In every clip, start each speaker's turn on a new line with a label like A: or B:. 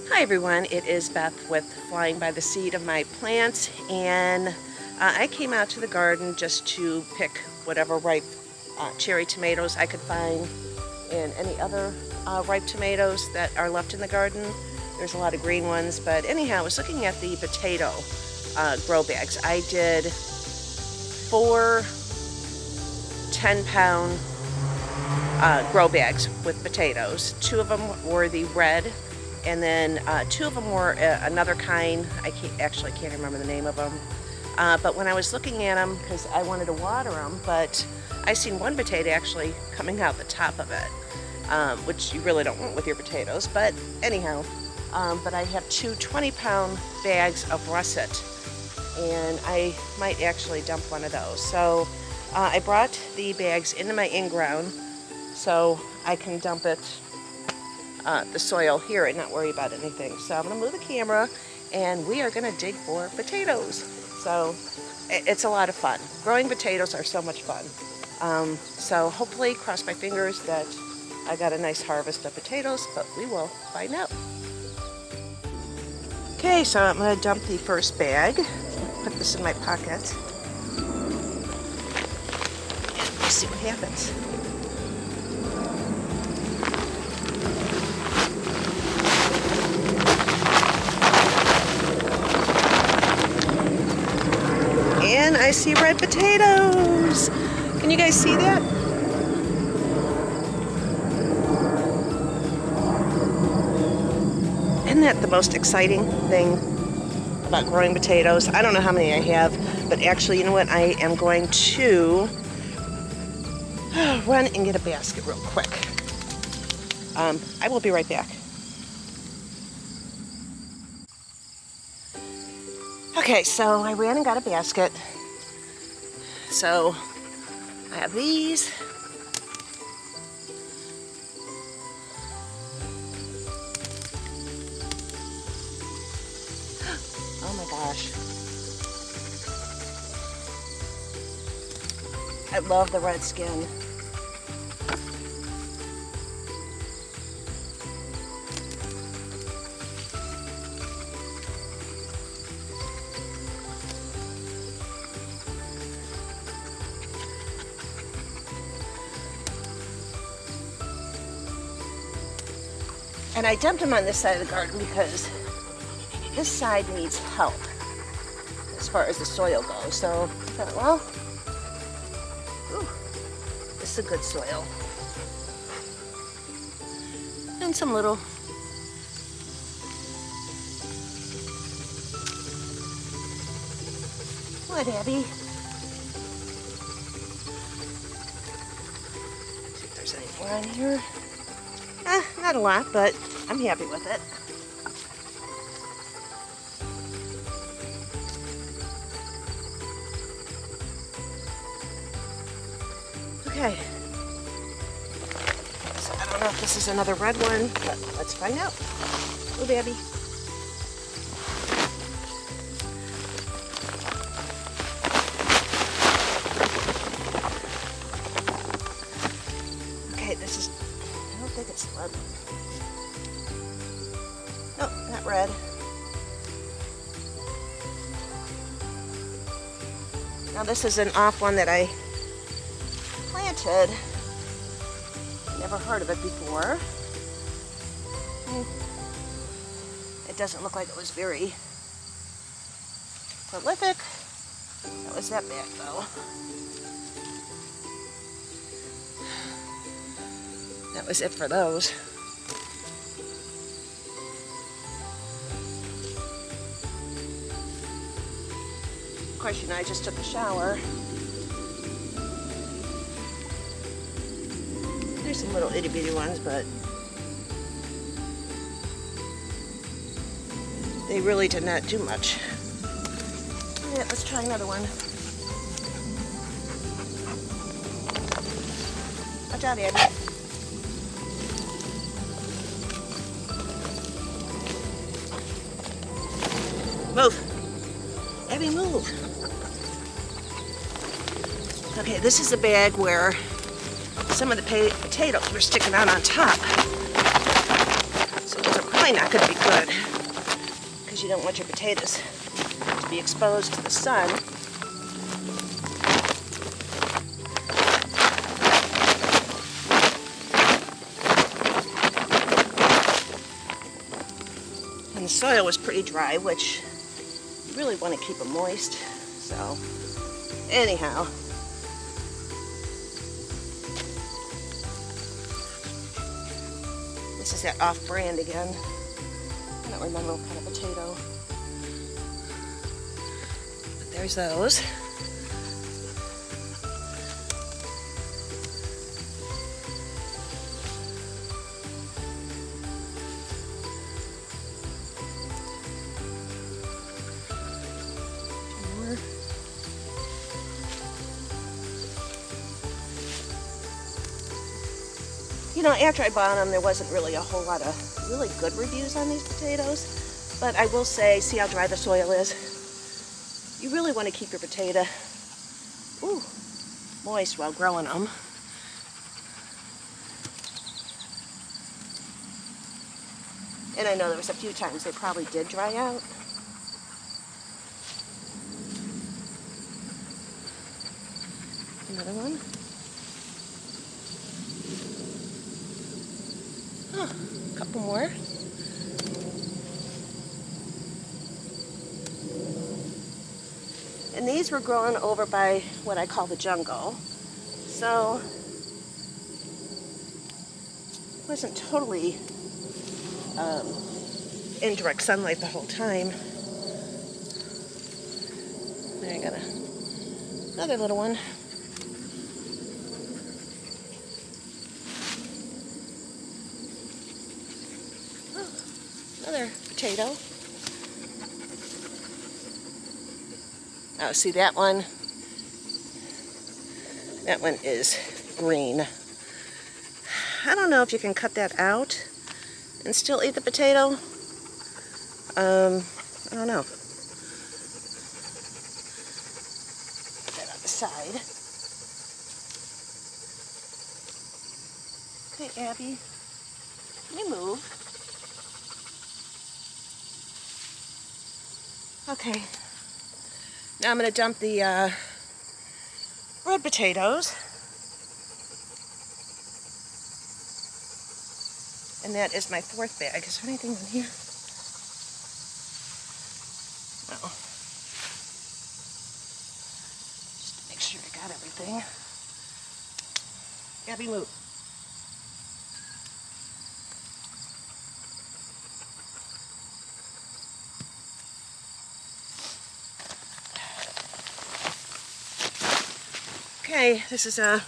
A: Hi everyone, it is Beth with Flying by the Seed of My Plants, and I came out to the garden just to pick whatever ripe cherry tomatoes I could find and any other ripe tomatoes that are left in the garden. There's a lot of green ones, but anyhow, I was looking at the potato grow bags. I did 4 10-pound grow bags with potatoes. 2 of them were the red, and then 2 of them were another kind. I can't remember the name of them. But when I was looking at them, because I wanted to water them, but I seen one potato actually coming out the top of it, which you really don't want with your potatoes. But anyhow, but I have 2 20-pound bags of russet, and I might actually dump one of those. So I brought the bags into my in-ground so I can dump it, the soil here, and not worry about anything. So I'm going to move the camera, and we are going to dig for potatoes. So it's a lot of fun. Growing potatoes are so much fun. So hopefully, cross my fingers that I got a nice harvest of potatoes, but we will find out. Okay, so I'm going to dump the first bag. Put this in my pocket. And we'll see what happens. And I see red potatoes. Can you guys see that? Isn't that the most exciting thing about growing potatoes? I don't know how many I have, but actually, you know what? I am going to run and get a basket real quick. I will be right back. Okay, so I ran and got a basket. So I have these. Oh my gosh. I love the red skin. And I dumped them on this side of the garden because this side needs help as far as the soil goes. So I thought, well, this is a good soil. And some little what, Abby? See if there's any more on here. Not a lot, but I'm happy with it. Okay. So I don't know if this is another red one, but let's find out. Oh, Abby. Okay, this is, I don't think it's red. Nope, not red. Now this is an off one that I planted. Never heard of it before. It doesn't look like it was very prolific. That was that bad though. That was it for those. Of course, you know, I just took a shower. There's some little itty bitty ones, but they really did not do much. Yeah, let's try another one. Watch out, Abby. Move. Abby, move. Okay, this is a bag where some of the potatoes were sticking out on top. So there's a probably not going to be good because you don't want your potatoes to be exposed to the sun. And the soil was pretty dry, which you really want to keep it moist. So, anyhow. This is that off-brand again. I don't remember what kind of potato. But there's those. More. You know, after I bought them, there wasn't really a whole lot of really good reviews on these potatoes. But I will say, see how dry the soil is? You really want to keep your potato moist while growing them. And I know there was a few times they probably did dry out. Another one. A couple more. And these were grown over by what I call the jungle. So it wasn't totally in direct sunlight the whole time. There, I got another little one. Another potato. Oh, see that one? That one is green. I don't know if you can cut that out and still eat the potato. I don't know. Put that on the side. Okay, Abby, can you move? Okay, now I'm going to dump the red potatoes. And that is my fourth bag. Is there anything in here? No. Just to make sure I got everything. Abby, move. Okay, this is a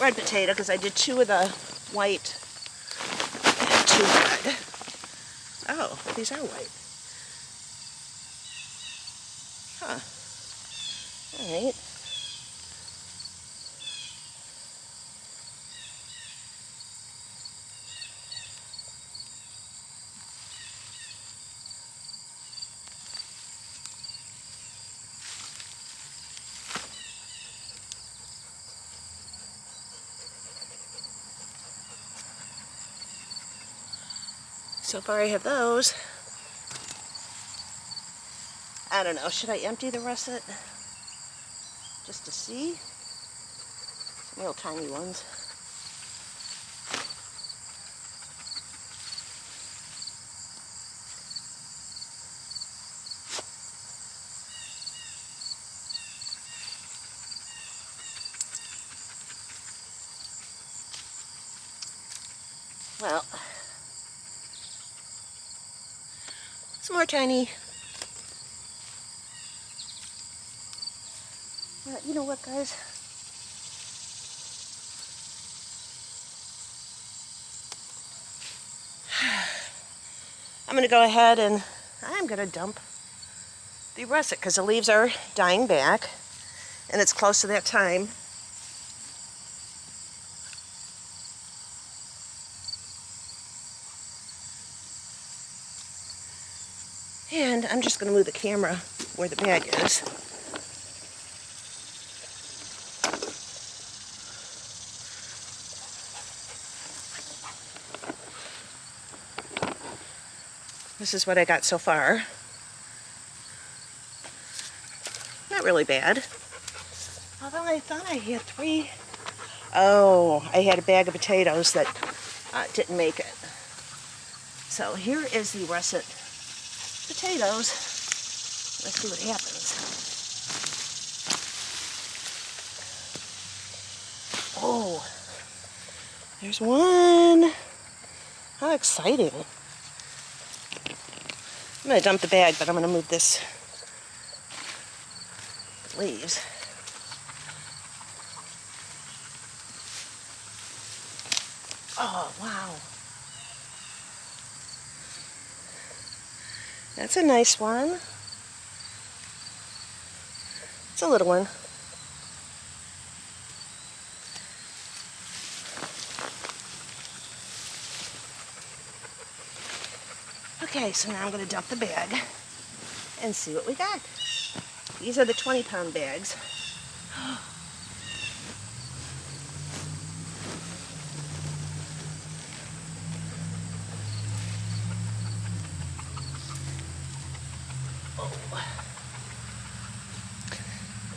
A: red potato because I did 2 of the white and 2 red. Oh, these are white. Huh. All right. So far I have those. I don't know, should I empty the russet? Just to see? Some real tiny ones. Well, some more tiny. You know what, guys? I'm going to go ahead and I'm going to dump the russet because the leaves are dying back and it's close to that time. And I'm just going to move the camera where the bag is. This is what I got so far. Not really bad. Although I thought I had 3. Oh, I had a bag of potatoes that didn't make it. So here is the russet potatoes. Let's see what happens. Oh, there's one. How exciting. I'm going to dump the bag, but I'm going to move this leaves. Oh, wow. That's a nice one. It's a little one. Okay, so now I'm going to dump the bag and see what we got. These are the 20-pound bags.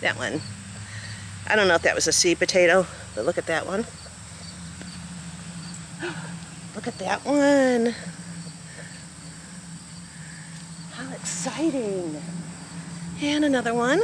A: That one. I don't know if that was a seed potato, but look at that one. Look at that one. How exciting. And another one.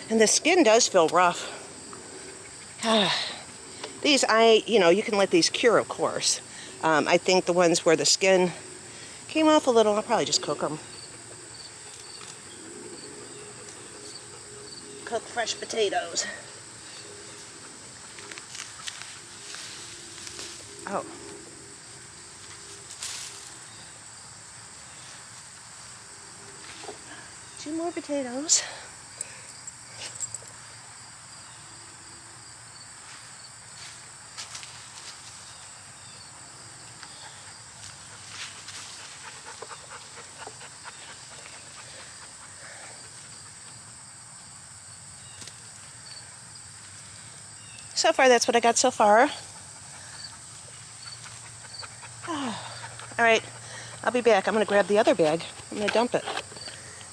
A: And the skin does feel rough. These, you can let these cure, of course. I think the ones where the skin came off a little, I'll probably just cook them. Cook fresh potatoes. Oh. Two more potatoes. So far, that's what I got so far. All right, I'll be back. I'm going to grab the other bag. I'm going to dump it.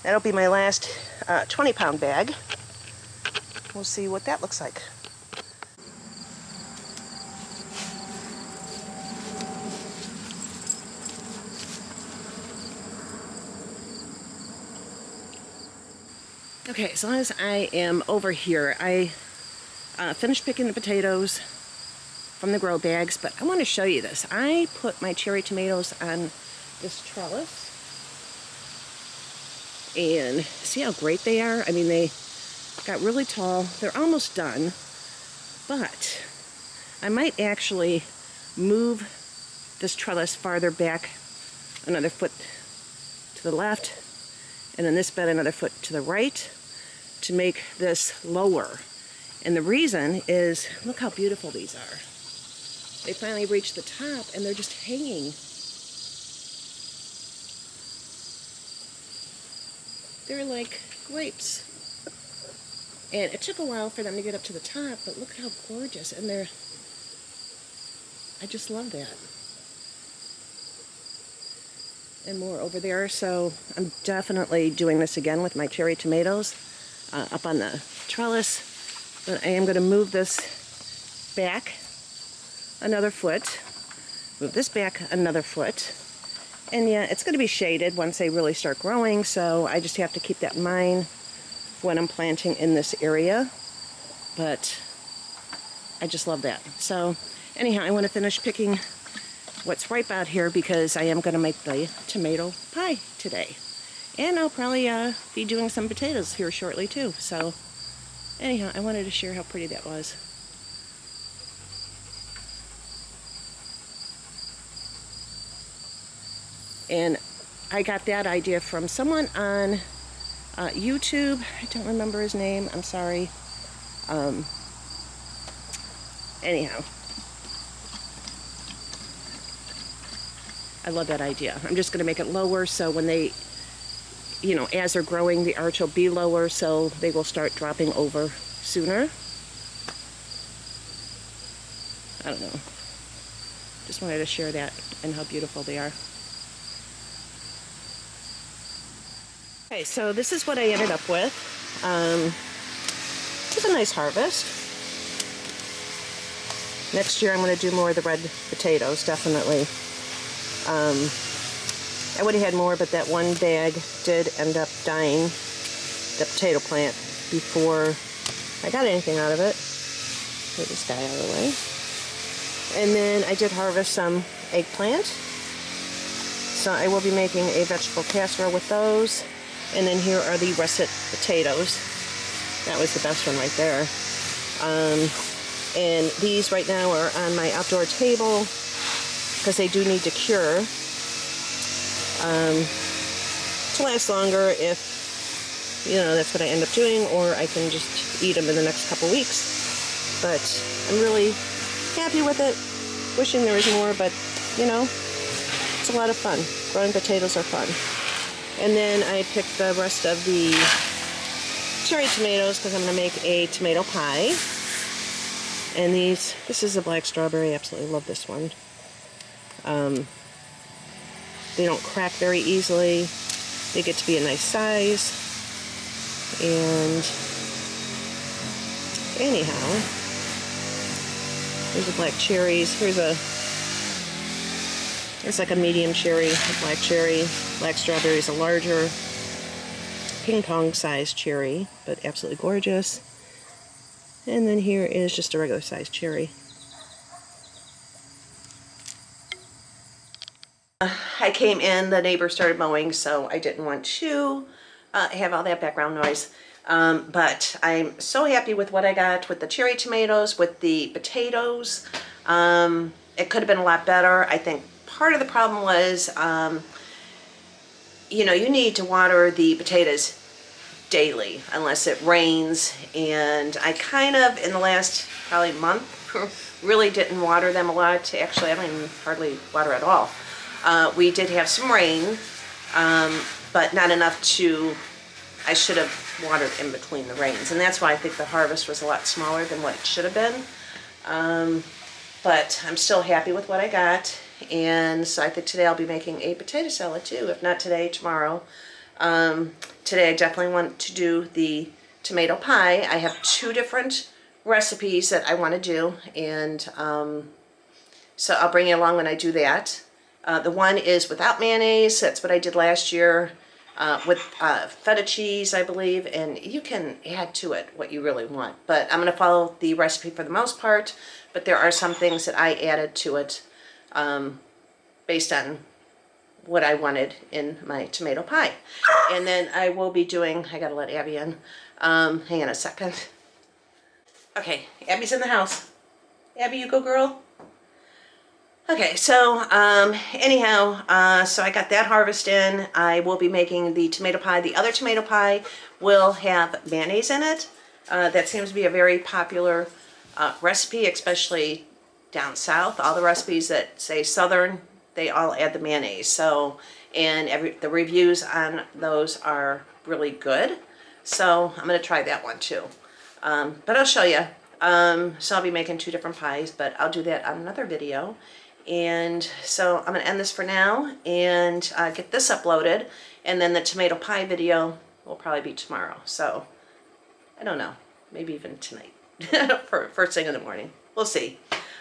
A: That'll be my last 20-pound bag. We'll see what that looks like. Okay, as long as I am over here, I finished picking the potatoes from the grow bags, but I want to show you this. I put my cherry tomatoes on this trellis, and see how great they are? I mean, they got really tall. They're almost done, but I might actually move this trellis farther back another foot to the left, and then this bed another foot to the right to make this lower. And the reason is, look how beautiful these are. They finally reached the top and they're just hanging. They're like grapes. And it took a while for them to get up to the top, but look how gorgeous. And I just love that. And more over there. So I'm definitely doing this again with my cherry tomatoes up on the trellis. But I am going to move this back another foot. Move this back another foot. And yeah, it's going to be shaded once they really start growing, so I just have to keep that in mind when I'm planting in this area. But I just love that. So anyhow, I want to finish picking what's ripe out here because I am going to make the tomato pie today. And I'll probably be doing some potatoes here shortly too. So anyhow, I wanted to share how pretty that was. And I got that idea from someone on YouTube. I don't remember his name. I'm sorry. Anyhow, I love that idea. I'm just going to make it lower so when they, you know, as they're growing, the arch will be lower so they will start dropping over sooner. I don't know. Just wanted to share that and how beautiful they are. Okay, so this is what I ended up with. It's a nice harvest. Next year I'm going to do more of the red potatoes, definitely. I would have had more, but that one bag did end up dying, the potato plant, before I got anything out of it. Get this guy out of the way. And then I did harvest some eggplant. So I will be making a vegetable casserole with those. And then here are the russet potatoes. That was the best one right there. And these right now are on my outdoor table because they do need to cure to last longer if, you know, that's what I end up doing, or I can just eat them in the next couple weeks. But I'm really happy with it. Wishing there was more, but, you know, it's a lot of fun. Growing potatoes are fun. And then I picked the rest of the cherry tomatoes because I'm going to make a tomato pie. And this is a black strawberry. I absolutely love this one. They don't crack very easily. They get to be a nice size. And anyhow, here's the black cherries. It's like a medium cherry, a black cherry. Black strawberry is a larger ping pong sized cherry, but absolutely gorgeous. And then here is just a regular sized cherry. I came in, the neighbor started mowing, so I didn't want to have all that background noise. But I'm so happy with what I got with the cherry tomatoes, with the potatoes. It could have been a lot better. I think part of the problem was, you know, you need to water the potatoes daily unless it rains. And I kind of, in the last probably month, really didn't water them a lot. Actually, I don't even hardly water at all. We did have some rain, but not enough to, I should have watered in between the rains. And that's why I think the harvest was a lot smaller than what it should have been. But I'm still happy with what I got. And so I think today I'll be making a potato salad too. If not today, tomorrow. Today I definitely want to do the tomato pie. I have 2 different recipes that I want to do. And so I'll bring you along when I do that. The one is without mayonnaise. That's what I did last year with feta cheese, I believe, and you can add to it what you really want. But I'm going to follow the recipe for the most part, but there are some things that I added to it based on what I wanted in my tomato pie. And then I will be doing, I got to let Abby in. Hang on a second. Okay, Abby's in the house. Abby, you go, girl. Okay, so anyhow, so I got that harvest in. I will be making the tomato pie. The other tomato pie will have mayonnaise in it. That seems to be a very popular recipe, especially down south. All the recipes that say southern, they all add the mayonnaise. So, and the reviews on those are really good. So I'm going to try that one too. But I'll show you. So I'll be making 2 different pies, but I'll do that on another video. And so I'm going to end this for now and get this uploaded. And then the tomato pie video will probably be tomorrow. So, I don't know. Maybe even tonight. For first thing in the morning. We'll see.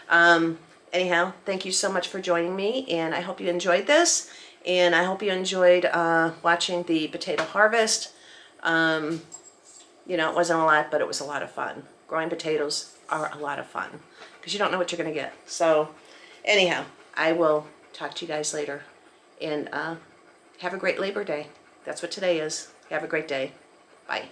A: Anyhow, thank you so much for joining me. And I hope you enjoyed this. And I hope you enjoyed watching the potato harvest. You know, it wasn't a lot, but it was a lot of fun. Growing potatoes are a lot of fun. Because you don't know what you're going to get. So, anyhow, I will talk to you guys later. And have a great Labor Day. That's what today is. Have a great day. Bye.